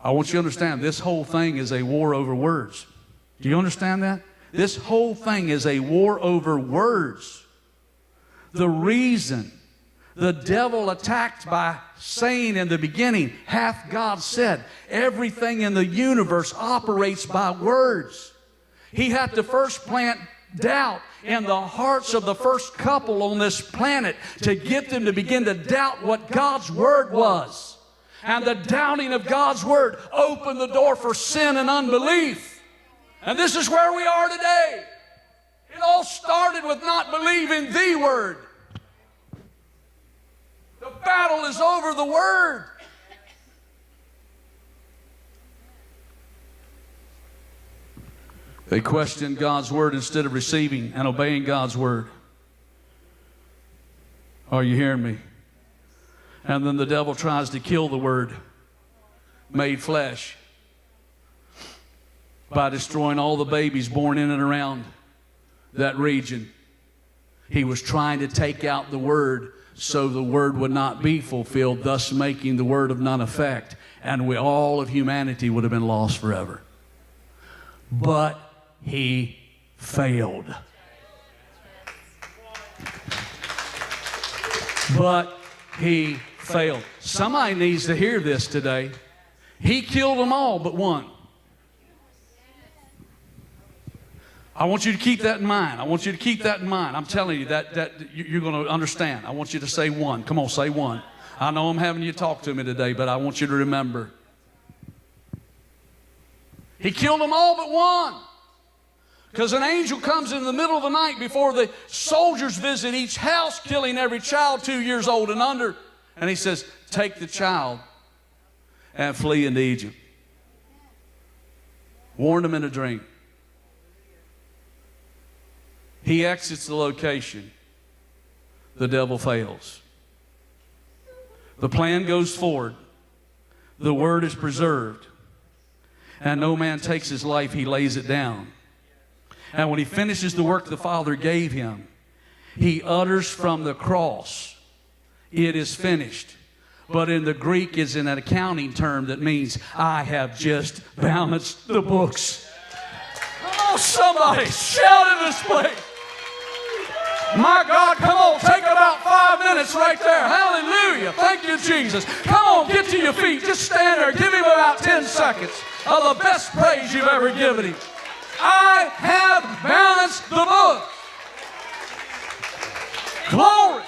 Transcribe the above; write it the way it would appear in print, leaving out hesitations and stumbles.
I want you to understand, this whole thing is a war over words. Do you understand that? This whole thing is a war over words. The reason the devil attacked by saying in the beginning, hath God said, everything in the universe operates by words. He had to first plant doubt in the hearts of the first couple on this planet to get them to begin to doubt what God's Word was. And the doubting of God's Word opened the door for sin and unbelief. And this is where we are today. It all started with not believing the Word. The battle is over the Word. They questioned God's Word instead of receiving and obeying God's Word. Are you hearing me? And then the devil tries to kill the Word made flesh by destroying all the babies born in and around that region. He was trying to take out the Word so the Word would not be fulfilled, thus making the Word of none effect, and all of humanity would have been lost forever. But he failed. But he failed. Somebody needs to hear this today. He killed them all but one. I want you to keep that in mind. I want you to keep that in mind. I'm telling you that you're going to understand. I want you to say one. Come on, say one. I know I'm having you talk to me today, but I want you to remember. He killed them all but one. Because an angel comes in the middle of the night before the soldiers visit each house, killing every child 2 years old and under. And he says, take the child and flee into Egypt. Warned them in a dream. He exits the location. The devil fails. The plan goes forward. The Word is preserved. And no man takes his life, he lays it down. And when he finishes the work the Father gave him, he utters from the cross, it is finished. But in the Greek, it's an accounting term that means, I have just balanced the books. Come on, somebody, shout in this place. My God, come on, take about 5 minutes right there. Hallelujah. Thank you, Jesus. Come on, get to your feet. Just stand there. Give him about 10 seconds of the best praise you've ever given him. I have balanced the book. Glory.